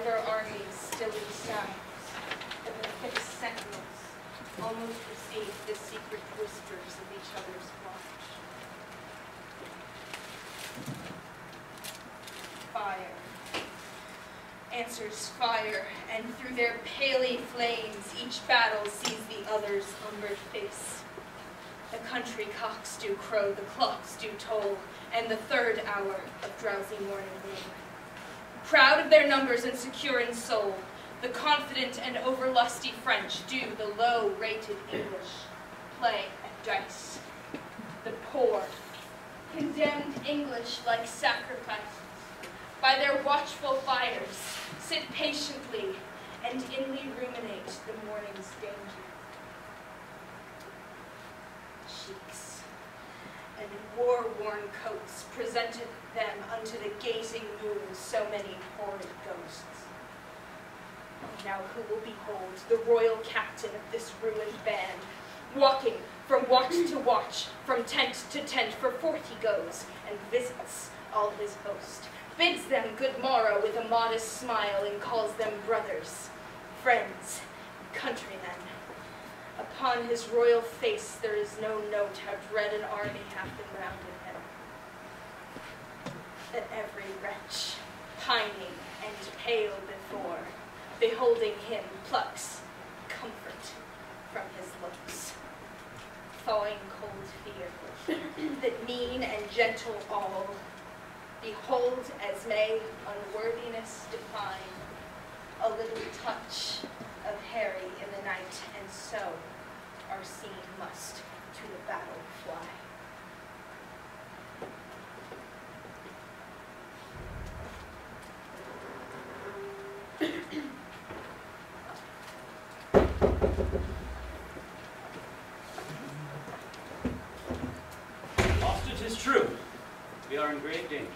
neither army stilly sounds, but the fixed sentinels almost receive the secret whispers of each other's watch. Fire answers fire, and through their paly flames each battle sees the other's umbered face. The country cocks do crow, the clocks do toll, and the third hour of drowsy morning gloom. Proud of their numbers and secure in soul, the confident and overlusty French do the low-rated English play at dice. The poor, condemned English like sacrifices, by their watchful fires, sit patiently and inly ruminate the morning's danger. Cheeks and war-worn coats presented them unto the gazing moon so many horrid ghosts. Now who will behold the royal captain of this ruined band, walking from watch to watch, from tent to tent, for forth he goes, and visits all his host, bids them good morrow with a modest smile, and calls them brothers, friends, countrymen. Upon his royal face there is no note how dread an army hath enrounded him. That every wretch, pining and pale before, beholding him, plucks comfort from his looks. Thawing cold fear, that mean and gentle all, behold as may unworthiness define, a little touch of Harry in the night, and so our scene must to the battle fly. Lost it is true. We are in great danger.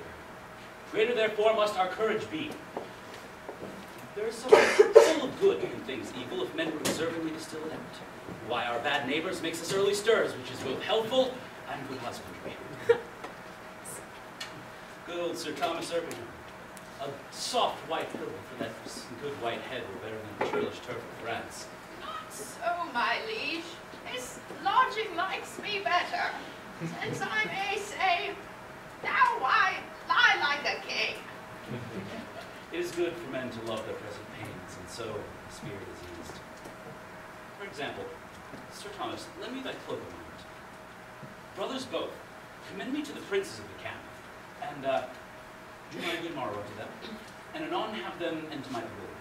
Greater therefore must our courage be. There is so full of good in things evil if men would observingly distill it out. Why our bad neighbors makes us early stirs, which is both healthful and good husbandry. Good old Sir Thomas Erpingham. A soft white pillow for that good white head were better than the churlish turf of France. Not so, my liege. This lodging likes me better, since I may say, thou lie like a king. It is good for men to love their present pains, and so the spirit is eased. For example, Sir Thomas, lend me thy cloak a moment. Brothers both, commend me to the princes of the camp, and do my good morrow to them, and anon have them into my pavilion.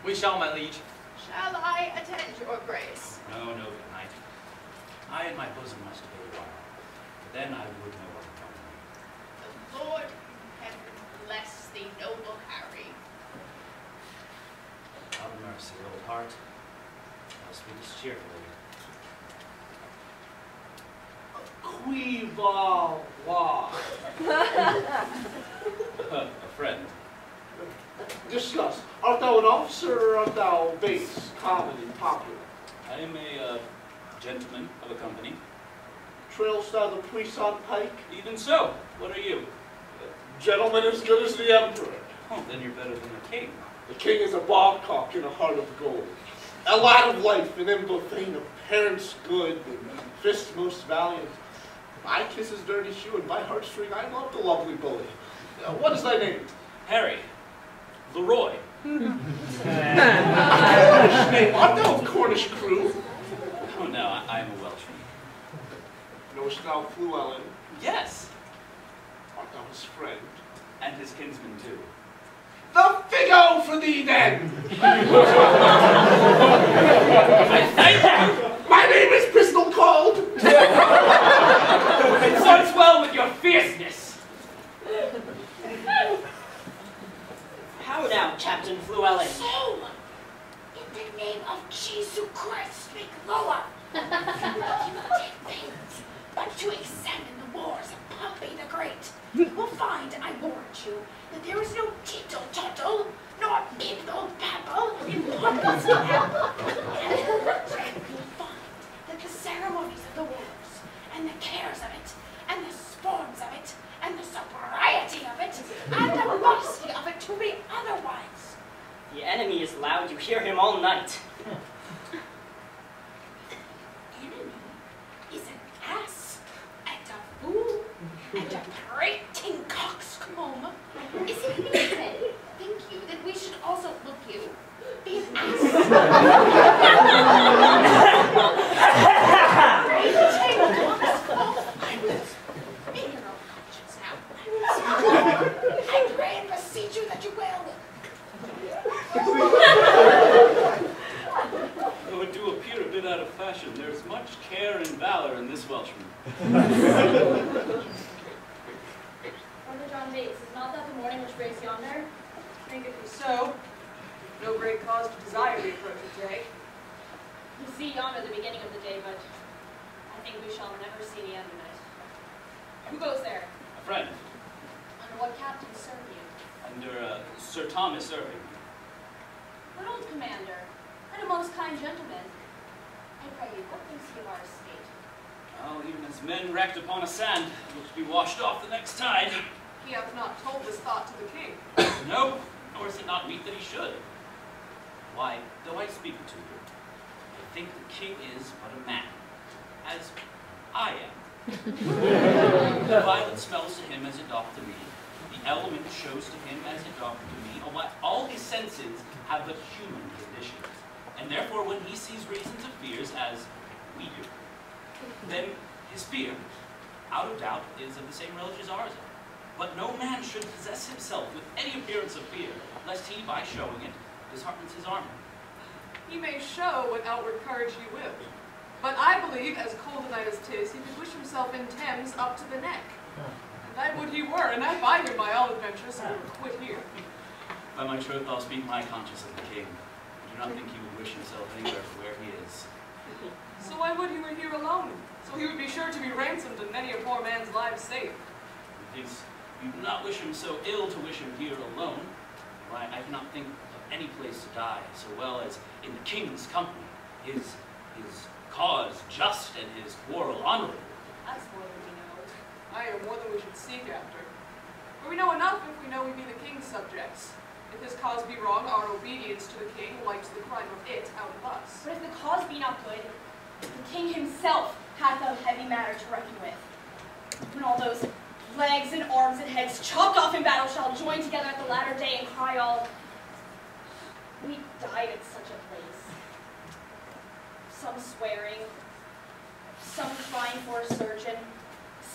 We shall, my liege. Shall I attend your grace? No, no, good night. I and my bosom must stay a while, but then I would know what to me. The Lord in heaven bless thee, noble Harry. Have mercy, old heart. Thou speakest cheerfully. Qui va va? A friend. Discuss. Art thou an officer, or art thou base, common, and popular? I am a gentleman of a company. Trailst thou the puissant pike? Even so. What are you? Gentleman as good as the emperor. Oh, then you're better than the king. The king is a bobcock in a heart of gold. A lad of life, an emblem of parents good, and fist most valiant. I kiss his dirty shoe, and by heartstring I love the lovely bully. What is thy name? Harry. Leroy. Cornish name. Art thou of Cornish crew? Oh no, I am a Welshman. Knowest thou Llewellyn? Yes. Art thou his friend? And his kinsman too. The Figo for thee then! I thank you! My name is Pistol Cold! It starts well with your fierceness. How now, Captain Llewellyn? So, in the name of Jesus Christ, speak lower. You did things but to examine the wars of Pompey the Great. You will find, I warrant you, that there is no tittle-tattle, nor bibble-babble in Pompey's camp. And you will find that the ceremonies of the wars, and the cares of it, and the sports of it, and the sobriety of it, and the modesty of it to be otherwise, you hear him all night. The enemy is an ass and a fool and a prating coxcomb. Is it even said, think you, that we should also look you? Be an ass. Prating coxcomb. I will in your own conscience now. I pray and beseech you that you will. Though it do appear a bit out of fashion, there's much care and valor in this Welshman. Brother John Bates, is not that the morning which breaks yonder? Think it be so. No great cause to desire the approach of day. You see yonder the beginning of the day, but I think we shall never see the end of it. Who goes there? A friend, Under what captain serve you? under Sir Thomas Irving. Good old commander, and a most kind gentleman. I pray you, what thinks he of our estate? Well, even as men wrecked upon a sand, look to be washed off the next tide. He hath not told this thought to the king. No, nor is it not meet that he should. Why, though I speak to you, I think the king is but a man, as I am. The violet smells to him as it doth to me. The element shows to him as it doth to me. All his senses have but human conditions, and therefore when he sees reasons of fears as we do, then his fear, out of doubt, is of the same relish as ours are. But no man should possess himself with any appearance of fear, lest he, by showing it, disheartens his armor. He may show what outward courage he will. But I believe, as cold a night as 'tis, he could wish himself in Thames up to the neck. And I would he were, and I buy him by all adventures, and would quit here. By my troth, I'll speak my conscience of the king. I do not think he would wish himself anywhere but where he is. So why would he were here alone? So he would be sure to be ransomed and many a poor man's life saved. Methinks you do not wish him so ill to wish him here alone. Why, I cannot think of any place to die so well as in the king's company. His cause just and his quarrel honorable. That's more than we know. I am more than we should seek after. For we know enough if we know we be the king's subjects. If his cause be wrong, our obedience to the king wipes the crime of it out of us. But if the cause be not good, the king himself hath a heavy matter to reckon with. When all those legs and arms and heads chopped off in battle shall join together at the latter day and cry all, we died at such a place. Some swearing, some crying for a surgeon,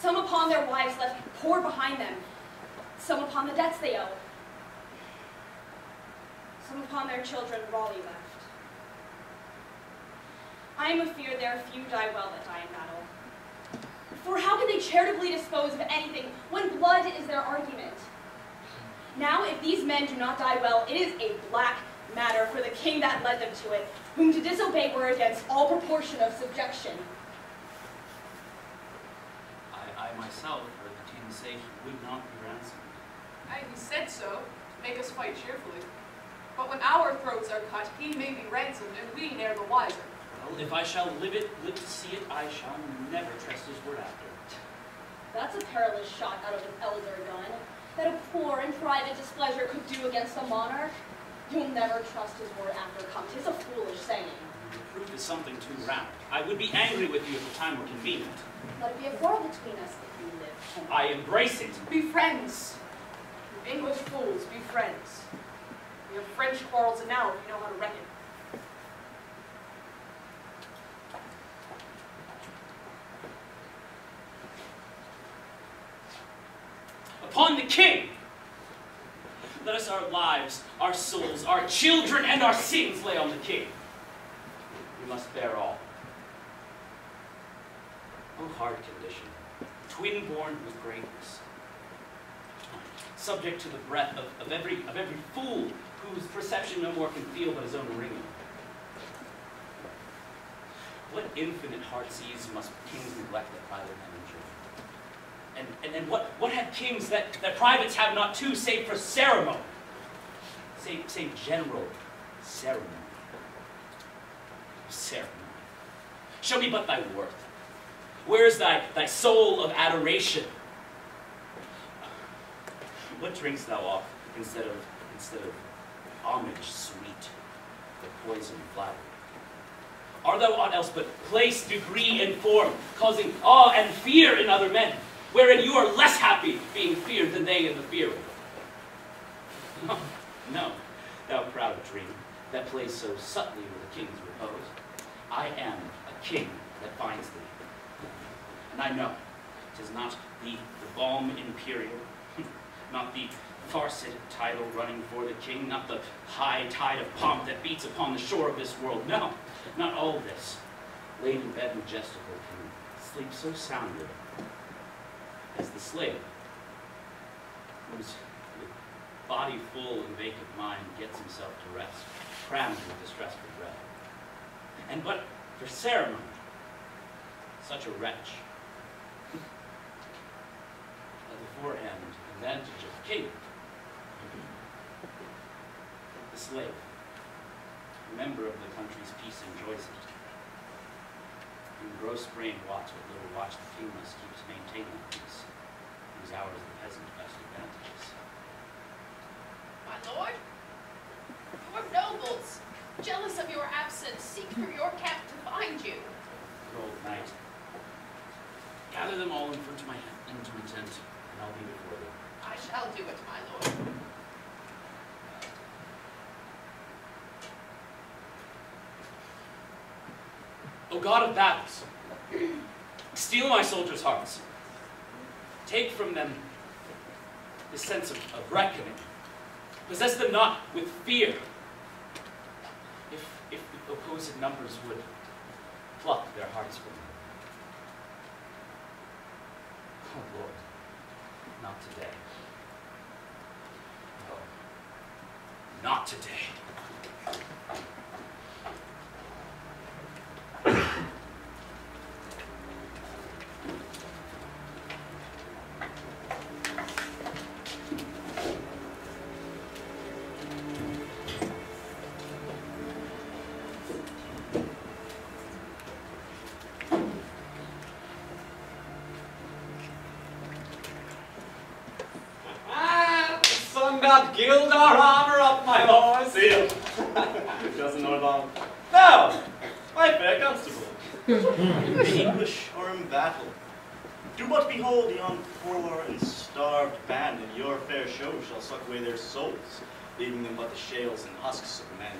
some upon their wives left poor behind them, some upon the debts they owe, some upon their children rawly left. I am afeard there are few die well that die in battle. For how can they charitably dispose of anything when blood is their argument? Now, if these men do not die well, it is a black matter for the king that led them to it, whom to disobey were against all proportion of subjection. I myself heard the king say he would not be ransomed. Aye, he said so, to make us fight cheerfully. But when our throats are cut, he may be ransomed, and we ne'er the wiser. Well, if I shall live to see it, I shall never trust his word after. That's a perilous shot out of an elder gun, that a poor and private displeasure could do against a monarch. You'll never trust his word after come. 'Tis a foolish saying. The proof is something too round. I would be angry with you if the time were convenient. Let it be a quarrel between us if you live. I embrace it. Be friends. You English fools, be friends. We have French quarrels enow if you know how to reckon. Upon the king! Let us our lives, our souls, our children, and our sins lay on the king. We must bear all. O hard condition, twin-born with greatness, subject to the breath of every fool whose perception no more can feel but his own ringing. What infinite heart seas must kings neglect that private men enjoy? And what have kings that privates have not too, save for ceremony? Save general ceremony. Ceremony. Show me but thy worth. Where is thy soul of adoration? What drinkst thou off instead of homage sweet? the poison flattery. Art thou aught else but place, degree, and form, causing awe and fear in other men, wherein you are less happy being feared than they in the fear? No, no, thou proud dream, that plays so subtly with a king's repose. I am a king that finds thee. And I know 'tis not the balm imperial, not the farcid title running for the king, not the high tide of pomp that beats upon the shore of this world. No, not all this. Laid in bed majestical can sleep so soundly as the slave, whose body full and vacant mind gets himself to rest, crammed with distressful bread. And but for ceremony, such a wretch, at the forehand advantage of the king, the slave, member of the country's peace enjoys it. In gross brain wots what little watch the king must keep to maintain that peace, whose hours the peasant best advantages. My lord, your nobles, jealous of your absence, seek through your camp to find you. Good old knight, gather them all into my tent, and I'll be before them. I shall do it, my lord. O God of battles, steal my soldiers' hearts. Take from them the sense of reckoning. Possess them not with fear. If the opposed numbers would pluck their hearts from them. Oh Lord, not today. No, not today. Not gild our armor up, my lord. Seal. Doesn't know long. Now, my fair constable. In English or in battle, do but behold yon poor and starved band, and your fair show shall suck away their souls, leaving them but the shales and husks of men.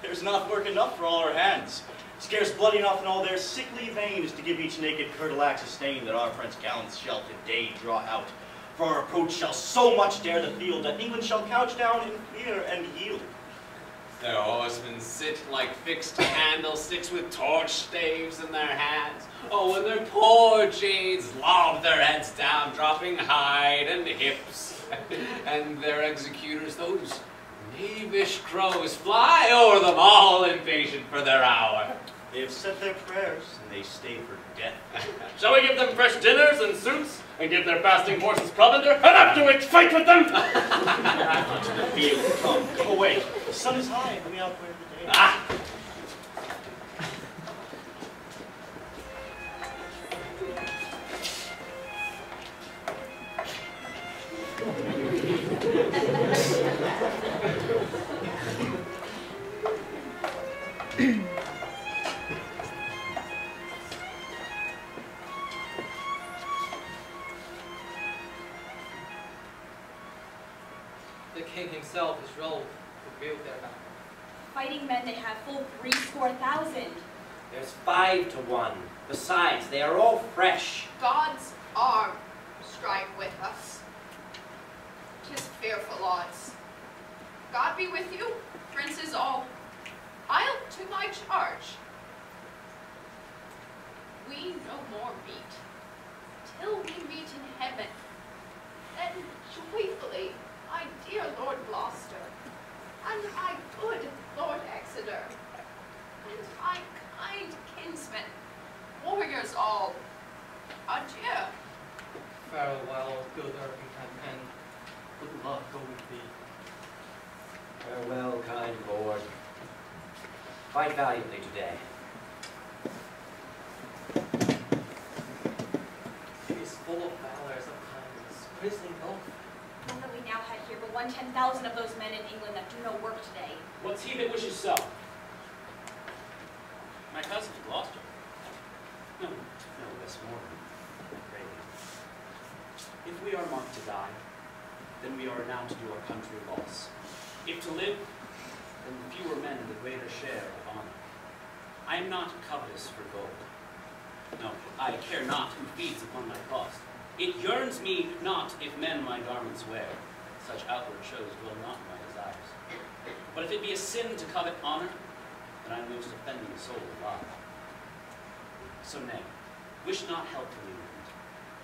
There's not work enough for all our hands, scarce blood enough in all their sickly veins to give each naked curtalax a stain that our French gallants shall today draw out. For our approach shall so much dare the field that England shall couch down in fear and yield. Their horsemen sit like fixed candlesticks with torch staves in their hands. Oh, and their poor jades lob their heads down, dropping hide and hips. And their executors, those knavish crows, fly o'er them all impatient for their hour. They have said their prayers, and they stay for death. Shall we give them fresh dinners and suits, and give their fasting horses provender, and afterwards fight with them? To the field, come away. The sun is high, and we outwear the day. Ah! The king himself is rolled to build their battle. Fighting men they have full 300,000. There's 5 to 1. Besides, they are all fresh. God's arm strive with us. 'Tis fearful odds. God be with you, princes all. I'll to my charge. We no more meet, till we meet in heaven. Then joyfully, my dear Lord Gloucester, and my good Lord Exeter, and my kind kinsmen, warriors all, adieu. Farewell, good Irvington, and good luck go with thee. Farewell, kind lord. Fight valiantly today. He is full of valor, of kindness, princely both. Not that we now had here, but 1/10,000 of those men in England that do no work today. What's he that wishes so? My cousin from Gloucester. No, Westmoreland. Pray thee. If we are marked to die, then we are now to do our country loss. If to live, then the fewer men the greater share of honor. I am not covetous for gold. No, I care not who feeds upon my cost. It yearns me not if men my garments wear. Such outward shows will not my desires. But if it be a sin to covet honor, then I am most offending the soul alive. So nay, wish not help from England.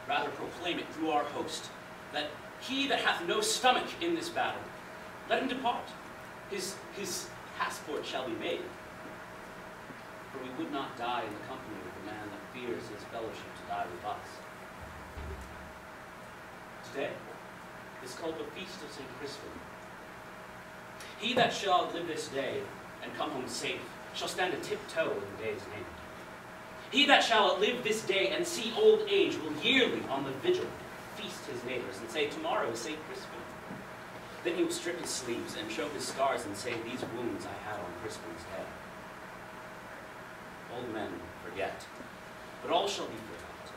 Rather proclaim it through our host, that he that hath no stomach in this battle, let him depart. His passport shall be made. For we would not die in the company of the man that fears his fellowship to die with us. Today is called the Feast of St. Crispin. He that shall live this day and come home safe shall stand a tiptoe in the day's name. He that shall live this day and see old age will yearly on the vigil feast his neighbors and say, tomorrow is St. Crispin. Then he will strip his sleeves and show his scars and say, these wounds I had on Crispin's day. Old men forget, but all shall be forgot.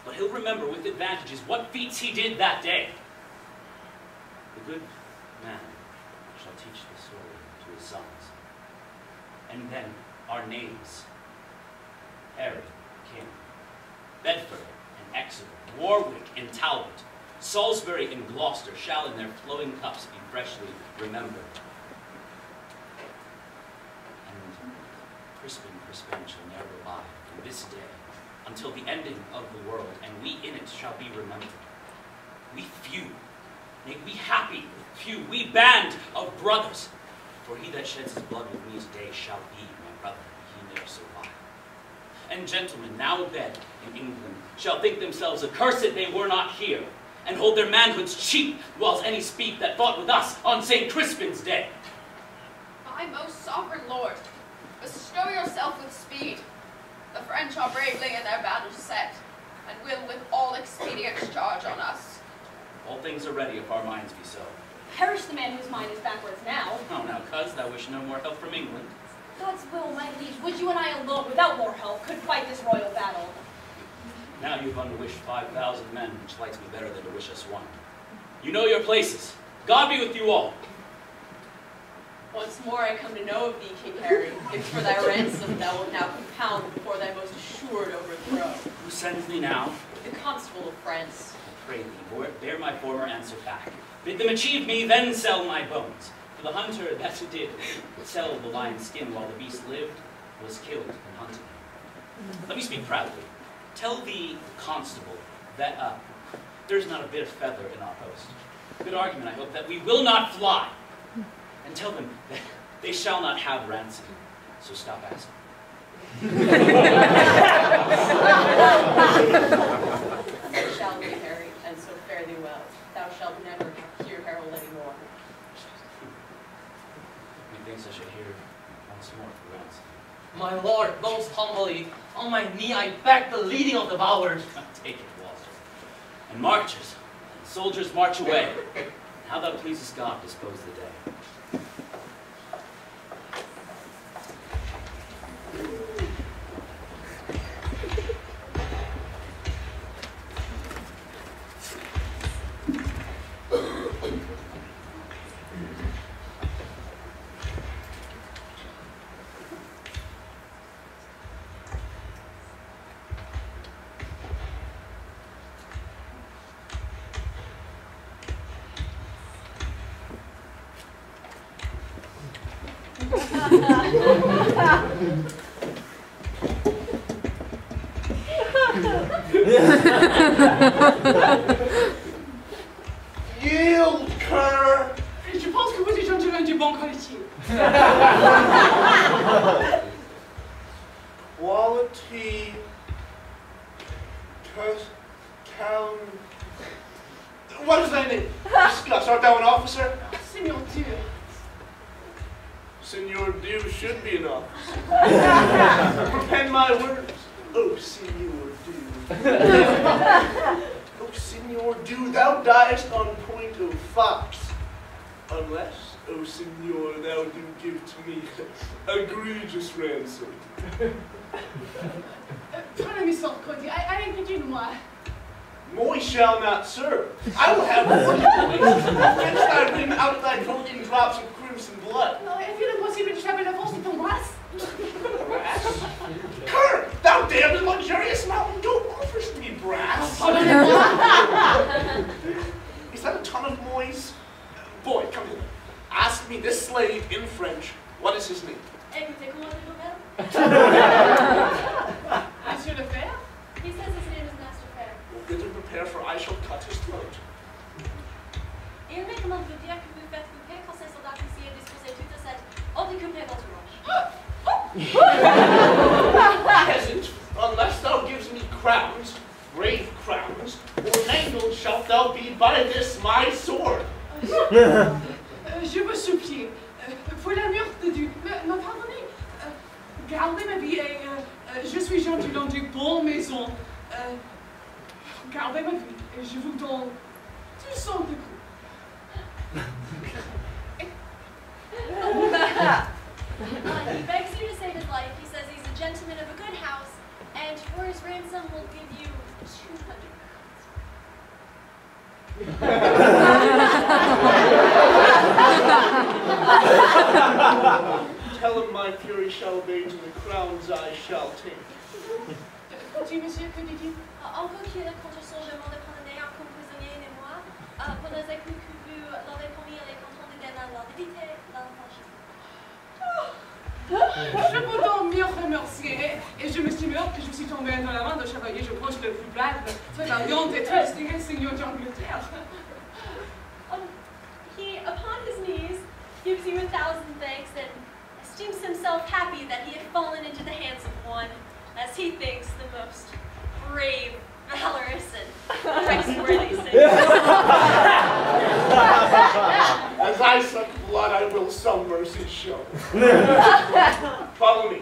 But he'll remember with advantages what feats he did that day. The good man shall teach the story to his sons. And then our names, Harry, King, Bedford and Exeter, Warwick and Talbot, Salisbury and Gloucester shall in their flowing cups be freshly remembered. And Crispin shall ne'er abide from this day until the ending of the world, and we in it shall be remembered. We few, nay, we happy few, we band of brothers, for he that sheds his blood with me today shall be my brother, he ne'er so vile. And gentlemen now abed in England shall think themselves accursed they were not here, and hold their manhoods cheap, whilst any speak that fought with us on St. Crispin's day. My most sovereign lord, bestow yourself with speed. The French are bravely in their battles set, and will with all expedience charge on us. All things are ready if our minds be so. Perish the man whose mind is backwards now. Oh, now, cuz, thou wish no more help from England. God's will, my liege, would you and I alone, without more help, could fight this royal battle. Now you've unwished 5,000 men, which likes me better than to wish us one. You know your places. God be with you all. Once more I come to know of thee, King Harry, if for thy ransom thou wilt now compound before thy most assured overthrow. Who sends me now? The constable of France. I pray thee, bear my former answer back. Bid them achieve me, then sell my bones. For the hunter that who did sell the lion's skin while the beast lived was killed and hunted. Let me speak proudly. Tell the constable that there's not a bit of feather in our host. Good argument, I hope, that we will not fly. And tell them that they shall not have ransom. So stop asking. So shall we, Harry, and so fare thee well. Thou shalt never hear herald any more. Methinks I should hear once more for ransom. My lord, most humbly, on my knee I beg the leading of the bowers. Take it, Walter. And marchers, and soldiers march away. How thou pleasest God dispose the day. Yield, cur! Je pense que vous êtes gentlemen du bon quality. Quality... Town... What is thy name? Discuss. Art thou an officer? Seigneur Dieu. Senor Dew should be an officer. Repent my words. Oh, Senor Dew. Oh, Senor Signor, do thou diest on point of fox, unless, O Signor, thou do give to me egregious ransom. Pardonnez-moi, Sir Cody, I agree, moi. Moi shall not serve. I will have one voice. Against thy rim out thy coat in drops of crimson blood. Non, est-il impossible de frapper la force de ton brasse? Brass? Cur, thou damned and luxurious mountain, don't offers me brass. Is that a ton of mois? Boy, come here. Ask me this slave in French, what is his name? Écoutez, comment dit Robert? Monsieur le Fer? He says his name is Master Fair. Well, bid him prepare, for I shall cut his throat. Il me commande de dire que vous faites couper quand ces soldats ici et disposer toute cette ordicupée d'entourage. Peasant, unless thou gives me crowns, brave crowns, ornamented shalt thou be by this my sword. Je vous supplie, pour l'amour de Dieu, me pardonnez. Gardez ma vie et je suis Jean du long du bon maison. Gardez ma vie et je vous donne 200 de coups. He begs you to save his life. He says he's a gentleman of a good house, and for his ransom will give you 200 Tell him my fury shall obey to the crowns I shall take. Dis, monsieur, que dis-tu? Encore qu'il est contre son demande de pardonner un prisonnier et moi, pour les écus que vous l'avez promis à les cantons de Ghana, l'éviter, l'enfant. Je peux donc mieux remercier, et je me stimuleure que je suis tombée dans la main de chevalier, je crois, le plus brave, très valiant et très distingué seigneur d'Angleterre. He, upon his knees, gives you 1,000 thanks and esteems himself happy that he had fallen into the hands of one, as he thinks, the most brave, valorous, and praiseworthy seigneur. As I suck blood, I will some mercy show. Follow me.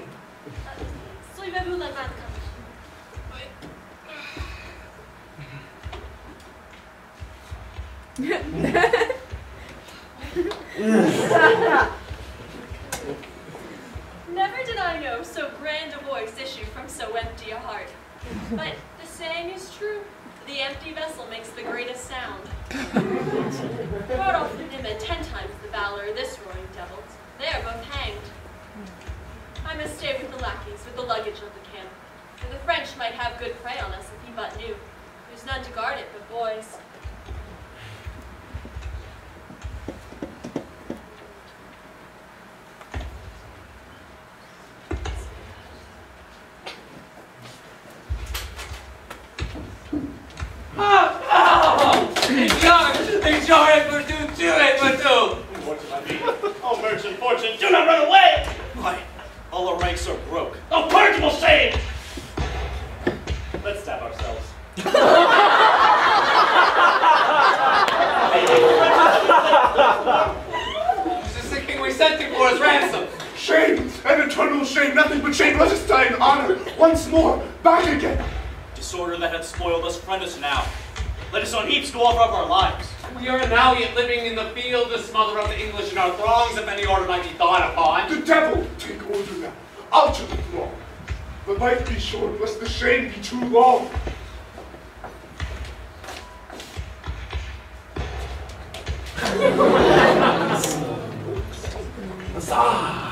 Suivez-vous la grande Never did I know so grand a voice issue from so empty a heart. But the saying is true, the empty vessel makes the greatest sound. God offered him at 10 times the valor of this roaring devil. They are both hanged. I must stay with the lackeys, with the luggage of the camp. For the French might have good prey on us if he but knew. There's none to guard it but boys. Oh, merchant fortune, do not run away! Why, all our ranks are broke. Oh, pardonable shame! Let's stab ourselves. This is the king we sent him for his ransom. Shame, an eternal shame, nothing but shame. Let us die in honor. Once more, back again. Disorder that had spoiled us, friend us now. Let us on heaps go offer up our lives. We are now yet living in the field to smother up the English in our throngs if any order might be thought upon. The devil take order now. Out to the throng. The life be short, lest the shame be too long. Huzzah!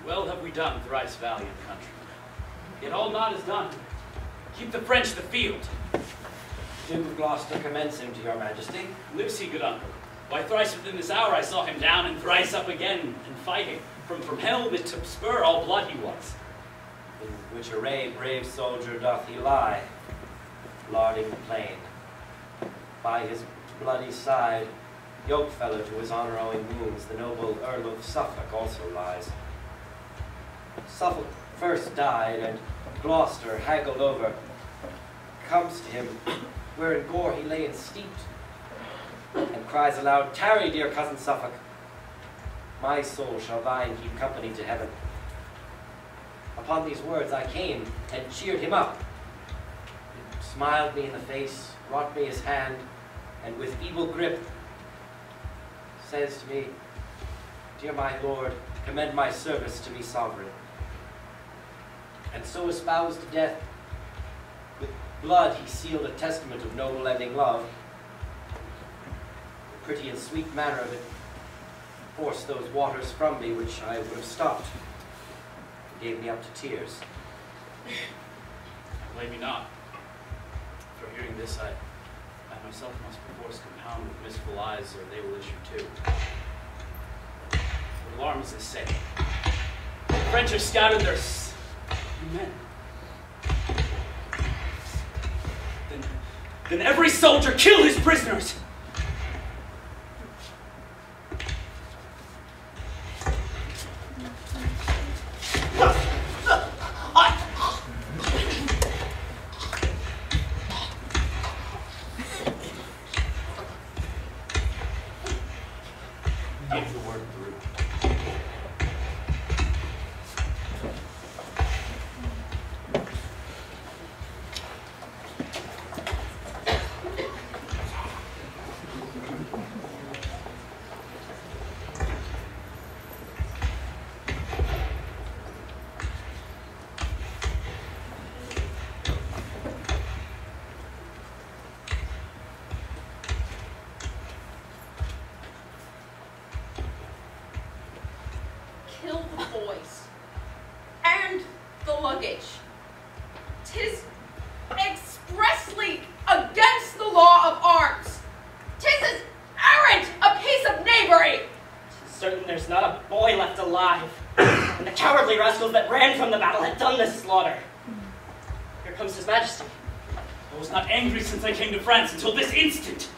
Well have we done, thrice valiant country. Yet all not is done. Keep the French the field. Duke of Gloucester commends him to your majesty. Lives he, good uncle? Why, thrice within this hour I saw him down, and thrice up again, and fighting. From helmet to spur, all blood he was. In which array brave soldier doth he lie, larding the plain. By his bloody side, yoke fellow to his honor owing wounds, the noble Earl of Suffolk also lies. first died, and Gloucester, haggled over, comes to him, where in gore he lay steeped, and cries aloud, "Tarry, dear cousin Suffolk, my soul shall thine keep company to heaven." Upon these words I came and cheered him up. He smiled me in the face, brought me his hand, and with feeble grip says to me, "Dear my lord, commend my service to me sovereign." And so espoused to death, with blood he sealed a testament of noble ending love. The pretty and sweet manner of it forced those waters from me which I would have stopped. It gave me up to tears. Blame me not. For hearing this, I myself must perforce compound with wistful eyes, or they will issue too. What alarms they say? The French have scattered their men. Then every soldier kill his prisoners! Give the word through. Kill the boys and the luggage. 'Tis expressly against the law of arms. 'Tis as arrant a piece of knavery. Certain there's not a boy left alive, and the cowardly rascals that ran from the battle had done this slaughter. Here comes His Majesty. I was not angry since I came to France until this instant.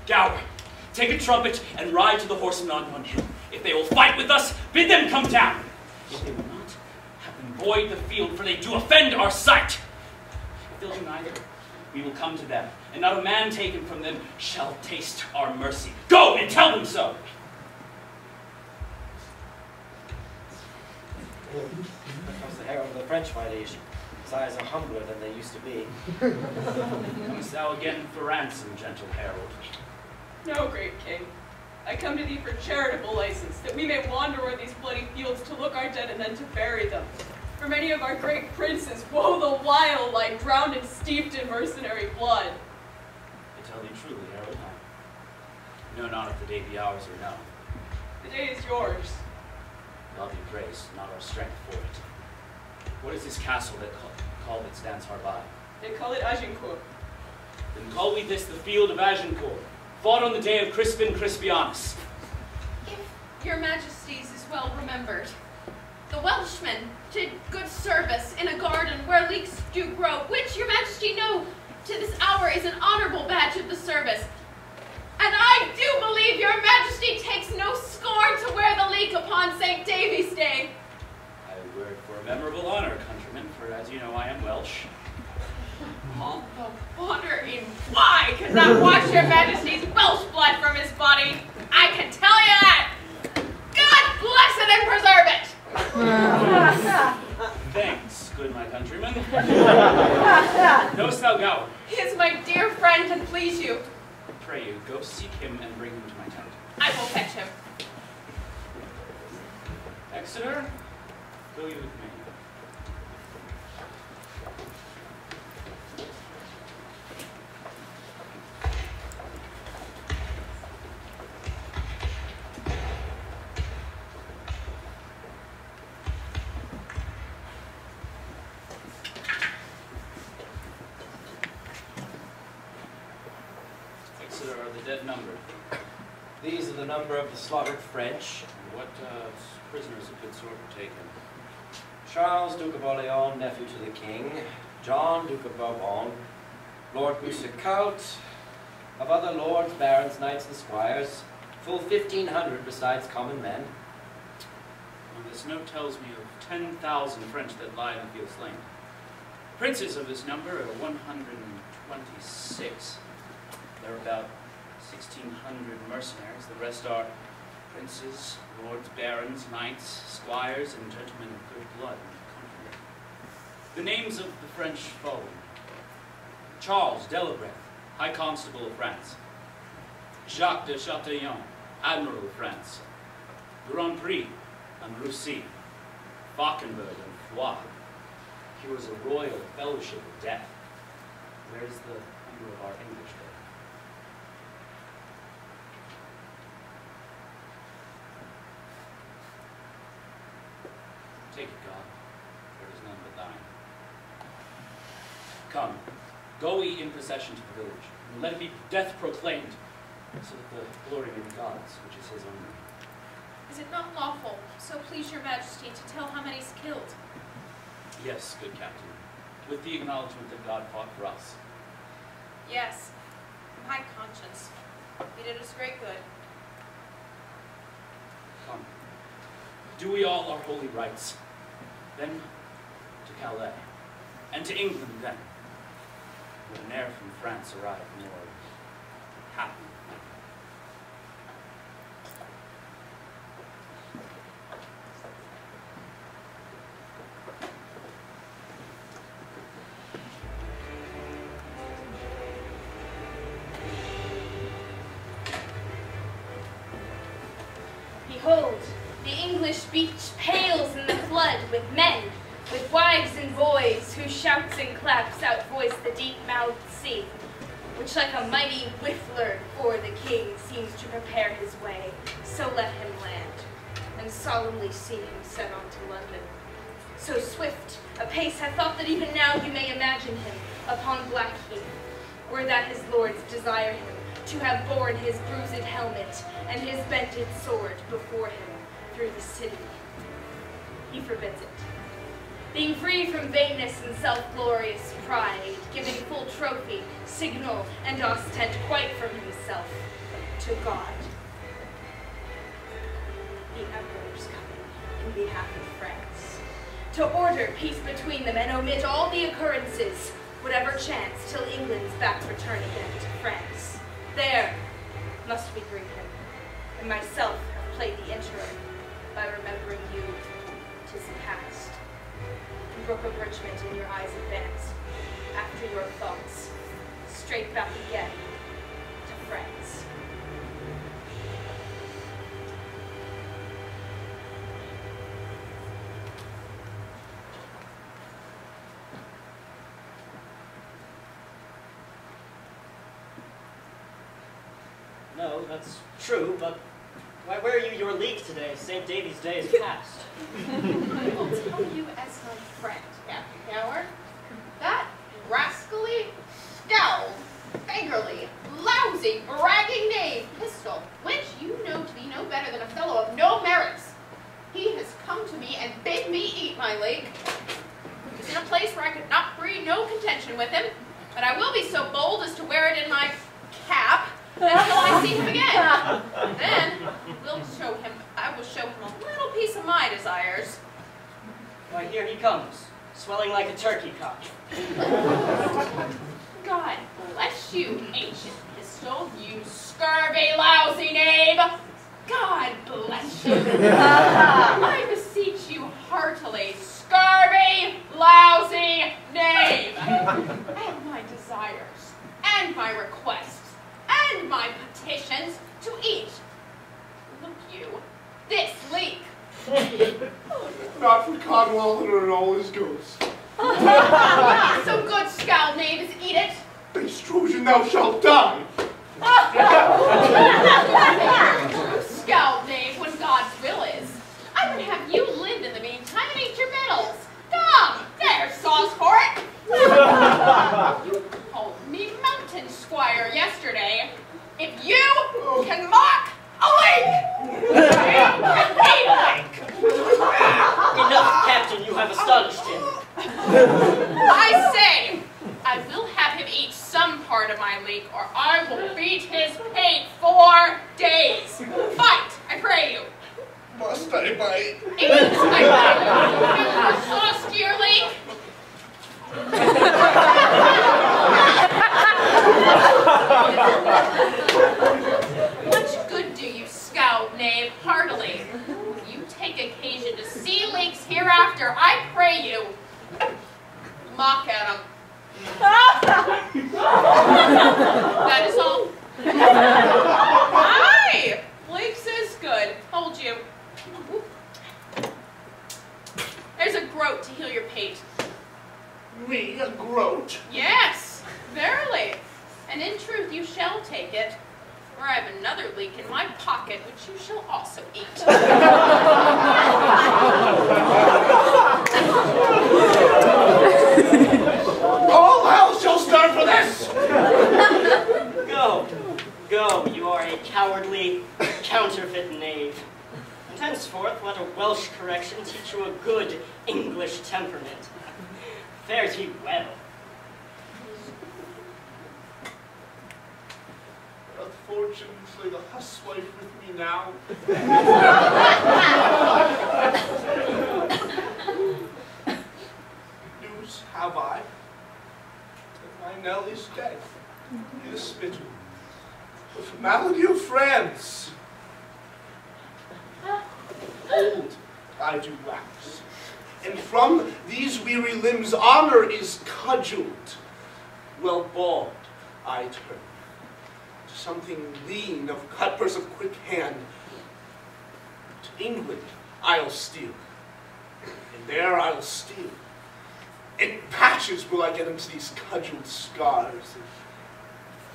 Gower, take a trumpet and ride to the horsemen on one hill. If they will fight with us, bid them come down. If they will not, have them void the field, for they do offend our sight. If they'll do neither, we will come to them, and not a man taken from them shall taste our mercy. Go and tell them so. Here comes the herald of the French, my liege. His eyes are humbler than they used to be. Comest thou again for ransom, gentle herald? No, great king. I come to thee for charitable license, that we may wander o'er these bloody fields to look our dead and then to bury them. For many of our great princes, woe the while, lie drowned and steeped in mercenary blood. I tell thee truly, herald, I know not if the day be ours or no. The day is yours. God be praised, not our strength for it. What is this castle that that stands hard by? They call it Agincourt. Then call we this the field of Agincourt, fought on the day of Crispin Crispianus. If your majesties is well remembered, the Welshmen did good service in a garden where leeks do grow, which your majesty know to this hour is an honorable badge of the service. And I do believe your majesty takes no scorn to wear the leek upon St. Davy's Day. I wear it for a memorable honor, countrymen, for as you know I am Welsh. All the wonder in why could not wash your majesty's Welsh blood from his body. I can tell you that. God bless it and preserve it. Thanks, good my countrymen. Knowest thou Gower? He is my dear friend to please you. Pray you, go seek him and bring him to my tent. I will fetch him. Exeter, go you with me. Exeter are the dead numbered. These are the number of the slaughtered French. And what prisoners of good sort were taken? Charles, Duke of Orleans, nephew to the king. John, Duke of Bourbon. Lord Boucicault. Of other lords, barons, knights, and squires. Full 1,500 besides common men. this note tells me of 10,000 French that lie in the field slain. Princes of this number are 126. There are about 1,600 mercenaries. The rest are princes, lords, barons, knights, squires, and gentlemen of good blood in the country. The names of the French following: Charles Delabreath, High Constable of France; Jacques de Chatillon, Admiral of France; Grand Prix and Russie; Falkenberg and Foix. Here is a royal fellowship of death. Where is the number of our English there? Take it, God. There is none but thine. Come, go we in procession to the village, and let it be death proclaimed, so that the glory may be God's, which is his only. Is it not lawful, so please your majesty, to tell how many's killed? Yes, good captain, with the acknowledgement that God fought for us. Yes, my conscience. He did us great good. Come, do we all our holy rites, then to Calais, and to England then, when an heir from France arrived more happy. Behold, the English beach pales in the flood with men, with wives and boys, whose shouts and claps outvoice the deep-mouthed sea, which like a mighty whiffler for the king seems to prepare his way. So let him land, and solemnly see him set on to London. So swift a pace I thought that even now you may imagine him upon Blackheath, or that his lords desire him to have borne his bruised helmet and his bented sword before him through the city. He forbids it, being free from vainness and self-glorious pride, giving full trophy, signal, and ostent quite from himself to God. The emperor's coming in behalf of France, to order peace between them and omit all the occurrences, whatever chance, till England's back return again to France. There must we greet him, and myself have played the interim by remembering you, 'tis past. And brook abridgment in your eyes advance, after your thoughts, straight back again to France. No, that's true, but why wear you your leek today? St. David's Day is past. I will tell you as my friend, Captain Howard, that rascally, scowled, beggarly, lousy, bragging knave, Pistol, which you know to be no better than a fellow of no merits. He has come to me and bid me eat my leek. He was in a place where I could not breed no contention with him, but I will be so bold as to wear it in my cap until I see him again. Then I will show him a little piece of my desires. Why, here he comes, swelling like a turkey cock. God bless you, ancient Pistol, you scurvy, lousy knave. God bless you. I beseech you heartily, scurvy, lousy knave. And my desires, and my requests, and my petitions to eat. Look you, this leek. Not for Cadwalader and all his ghosts. So good, scowl knaves, eat it. Base Trojan, thou shalt die. Scowl knave, when God's will is. I would have you live in the meantime and eat your victuals. Come, there's sauce for it. You called me mountain squire yesterday. If you can mock a leek, you can eat a leek. Enough, Captain, you have astonished him. I say, I will have him eat some part of my leek, or I will beat his pate 4 days. Fight, I pray you. Must bye-bye. It's my sauce, dearly. Much good do you scout, knave, heartily. You take occasion to see links hereafter, I pray you. Mock at 'em. That is all. Aye! Links is good. Hold you. There's a groat to heal your pate. Me, a groat? Yes, verily. And in truth you shall take it. For I have another leek in my pocket, which you shall also eat. All hell shall start for this! Go, go, you are a cowardly, counterfeit knave. And henceforth let a Welsh correction teach you a good English temperament. Fare ye well. Unfortunately, the huswife with me now. News have I that my Nell is dead in a spittle with malady of France. Old I do wax, and from these weary limbs honor is cudgelled. Well bald I turn to something lean of cut purse of quick hand. To England I'll steal, and there I'll steal. In patches will I get into these cudgelled scars, and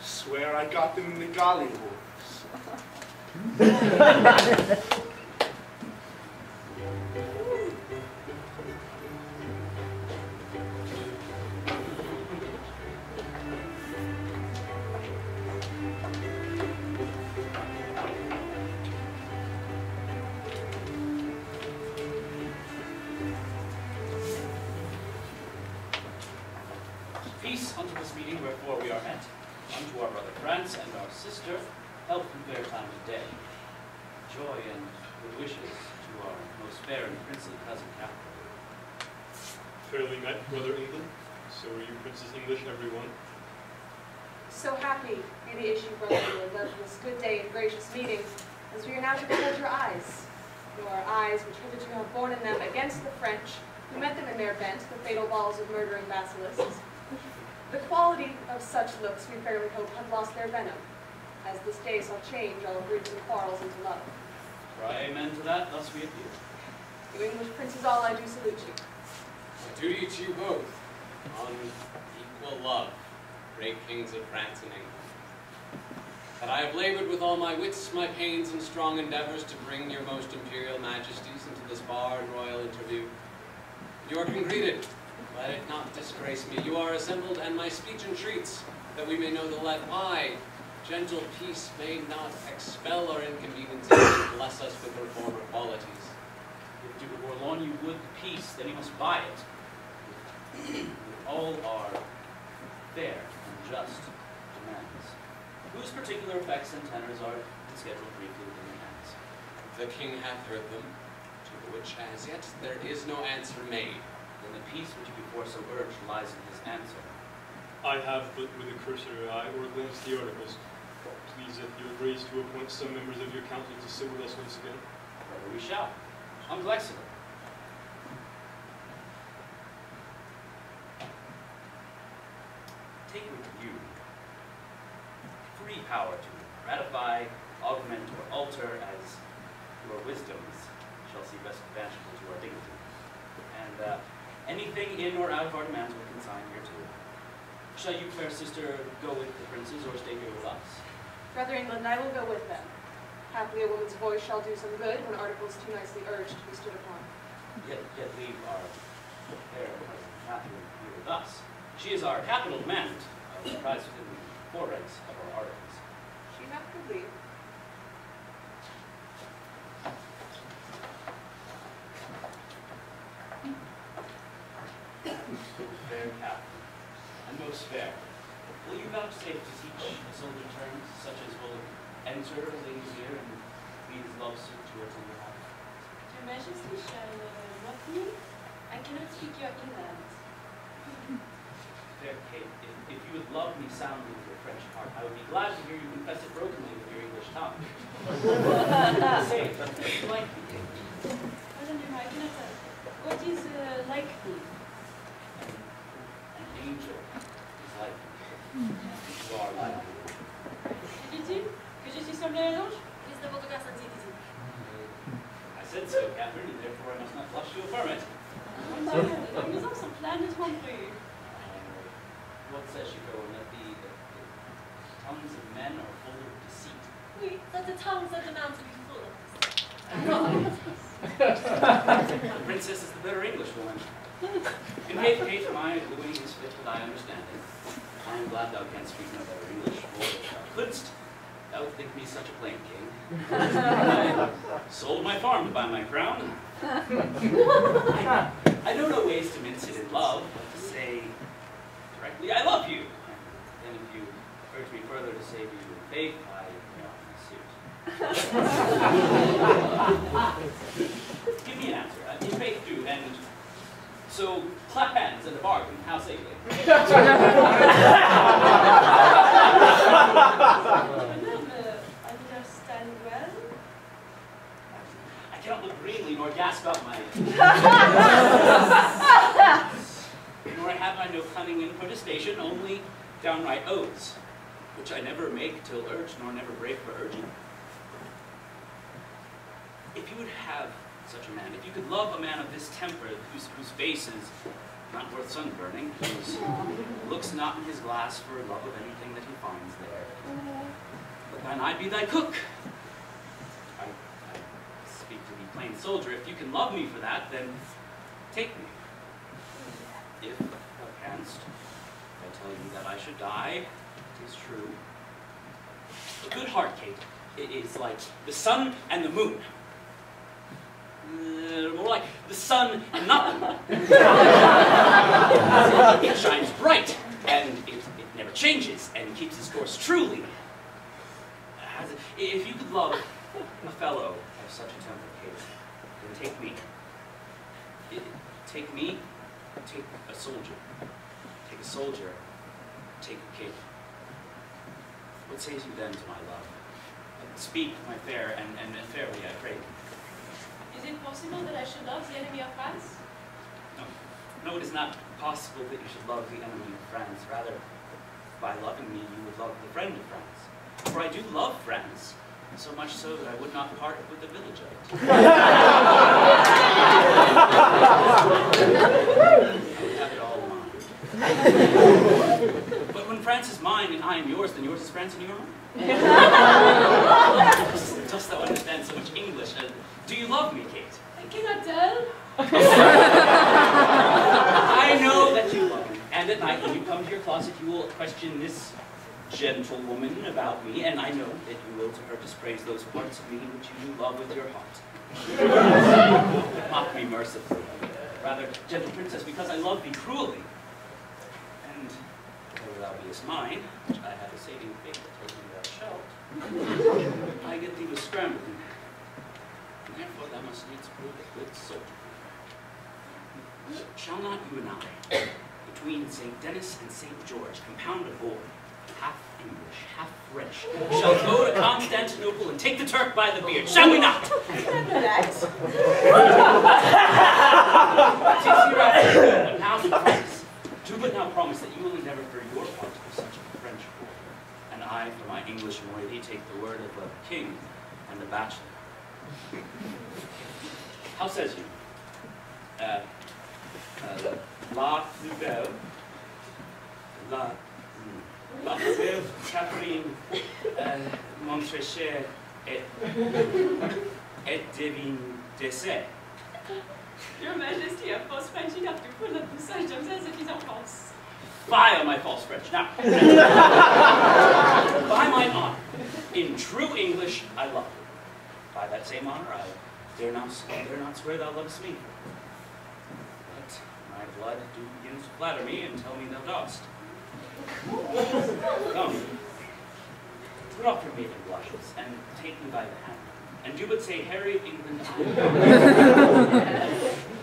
swear I got them in the Galli wars. Peace unto this meeting wherefore we are met, unto our brother France and our sister, health and fair time of day, joy and good wishes to our most fair and princely cousin Catherine. Fairly met, brother England. So are you, Princess English, everyone. So happy be the issue, brother England, of this good day and gracious meeting, as we are now to behold your eyes. Your eyes which hitherto have borne in them against the French, who met them in their bent, the fatal balls of murdering basilisks. The quality of such looks we fairly hope have lost their venom, as this day shall change all griefs and quarrels into love. Cry amen to that, thus we appeal. You English princes all, I do salute you. A duty to you both, on equal love, great kings of France and England. That I have labored with all my wits, my pains, and strong endeavors to bring your most imperial majesties into this barred royal interview. You are congregated. Let it not disgrace me. You are assembled, and my speech entreats, that we may know the let why gentle peace may not expel or inconvenience and bless us with her former qualities. If Duke of Orleans you would peace, then you must buy it. All are fair and just demands, whose particular effects and tenors are scheduled briefly within your hands. The king hath heard them, to which as yet there is no answer made. Then the peace which you before so urged lies in his answer. I have but with a cursory eye or glance the articles. Please, if your grace, to appoint some members of your council to sit with us once again. Whether we shall, unflexible. Take with you free power to ratify, augment, or alter as your wisdoms shall see best advantageable to our dignity. And anything in or out of our demands will consign here too. Shall you, fair sister, go with the princes or stay here with us? Brother England, I will go with them. Haply a woman's voice shall do some good when articles too nicely urged to be stood upon. Yet leave our fair cousin Catherine here with us. She is our capital demand, comprised within the foreranks of our articles. She hath good leave. Fair Catherine, and most fair, will you vouchsafe to teach a soldier terms such as will enter a lady's ear and be his love suit to her tender heart? Majesty shall what me? I cannot speak your England. Fair Kate, if you would love me soundly with your French heart, I would be glad to hear you confess it brokenly with your English tongue. Say, but like me, Kate. Pardon me, I cannot tell. What is like me? An angel is like me. You are like me. Que dit-il? Que je suis semblé à un ange? Qu'est-ce de votre garçon dit-il? I said so, Catherine, and therefore I must not blush to affirm it. Les maisons sont pleines de tromperies. What says Chicago? That the tongues of men are full of deceit. Oui, that the tongues of the man to be full of. The princess is the better Englishwoman. In Kate, my wooing is fit to thy understanding. I am glad thou canst speak no better English, for if thou couldst, thou would think me such a plain king. I sold my farm to buy my crown. I know no ways to mince it in love, but to say directly, I love you. And if you urge me further to save you in faith, I suit. Give me an answer. In faith do, and so clap hands and a bargain. How say you? Understand well? I cannot look greenly nor gasp out my nor have I no cunning in protestation, only downright oaths, which I never make till urged, nor never break for urging. If you would have such a man, if you could love a man of this temper, whose face is not worth sunburning, whose looks not in his glass for love of anything that he finds there, but then I'd be thy cook. I speak to thee plain soldier. If you can love me for that, then take me. If thou canst, I tell you that I should die, it is true. A good heart, Kate, it is like the sun and the moon. More like the sun and not the moon. It shines bright, and it never changes, and keeps its course truly. If you could love a fellow of such a temper, Kate, then take me. Take me, take a soldier. Take a soldier, take a king. What says you then to my love? Speak, my fair, and fairly, I pray. Is it possible that I should love the enemy of France? No, it is not possible that you should love the enemy of France. Rather, by loving me, you would love the friend of France. For I do love France, so much so that I would not part with the village of it. I would have it all mine. But when France is mine and I am yours, then yours is France and you are mine. Dost thou understand so much English? Do you love me, Kate? I cannot tell. I know that you love me. And at night, when you come to your closet, you will question this gentlewoman about me, and I know that you will to her dispraise those parts of me which you do love with your heart. Mock me mercifully. Rather, gentle princess, because I love thee cruelly. And though thou beest mine, which I have a saving faith that tells me thou shalt, I get thee with scrambling. And therefore thou must needs prove a good soldier. Shall not you and I, between St. Denis and St. George, compound a board, half English, half French, shall go to Constantinople and take the Turk by the beard, shall we not? I cannot know that. Tis hereafter, but now to promise. Do but now promise that you will endeavor for your part of such a French war, and I, for my English moiety, take the word of a king and a bachelor. How says you? La plus belle, la plus belle Catherine Montrécher et devine d'essai. Your Majesty a false French enough to pull up the sage themselves if he's en France. Fie on my false French. Now, by my honor, in true English, I love you. By that same honor, I dare not swear thou lovest me. But my blood do begin to flatter me and tell me thou dost. Come, put off your maiden blushes and take me by the hand, and do but say, Harry of England,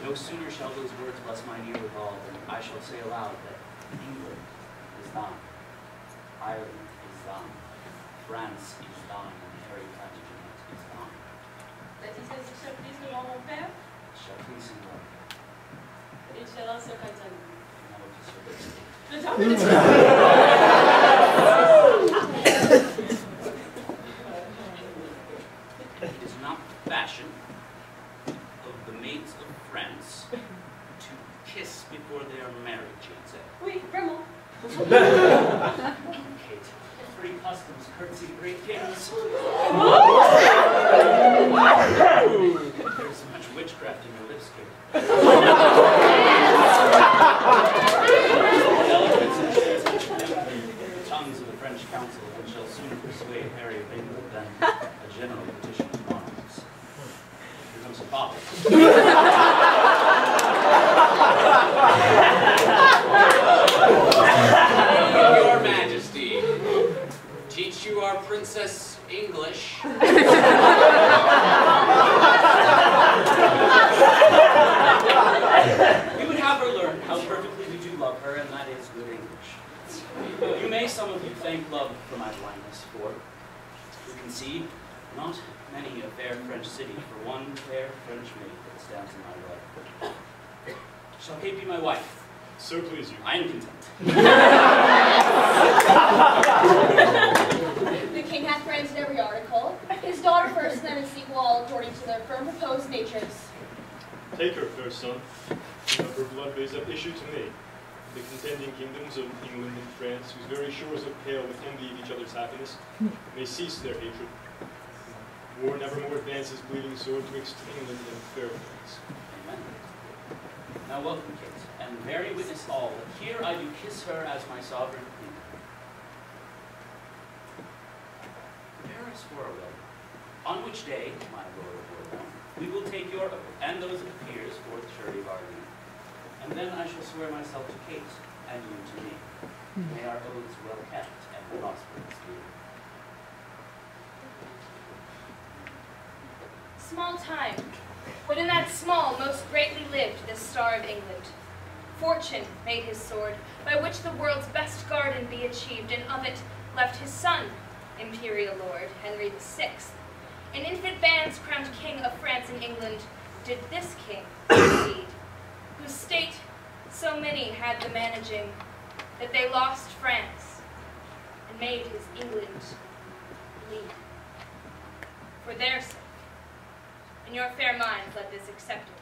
no sooner shall those words bless mine ear withal, than I shall say aloud that England is thine, Ireland is thine, France is thine, and Harry Plantagenet is thine. That he says it shall please the Lord mon père, It shall please him well. but it shall also concern me. And I will kiss her lips. The dominant. It is not the fashion of the maids of France to kiss before they are married, Jane said. Oui, vraiment. Kate, free customs curtsy to great kings. There's so much witchcraft in your lips, Kate. Eloquence and shades which condemn the tongues of the French council, and shall soon persuade Harry of England than a general petition to monarchs. Here comes a bottle. Your Majesty, teach you our princess English. We would have her learn how perfectly we do love her, and that is good English. You may, some of you, thank love for my blindness, for you can see not many a fair French city for one fair French maid that stands in my way. Shall Kate be my wife? So please you. I am content. The king hath granted every article. His daughter first, and then in sequel, all according to their firm proposed natures. Take her, fair son, and of her blood raise up issue to me. The contending kingdoms of England and France, whose very shores look pale with envy of each other's happiness, may cease their hatred. War nevermore advances bleeding sword twixt England and fair France. Amen. Now welcome, Kate, and very witness all that here I do kiss her as my sovereign queen. Prepare us for a wedding, on which day, my lord of Bourbon, we will take your oath, and those of the peers, for the surety of our union. And then I shall swear myself to Kate, and you to me. May our oaths well kept and prosperous be. Small time, but in that small most greatly lived this Star of England. Fortune made his sword, by which the world's best garden be achieved, and of it left his son, imperial lord, Henry VI. In infant bands crowned king of France and England, did this king succeed, whose state so many had the managing, that they lost France, and made his England bleed. For their sake, in your fair minds let this accepted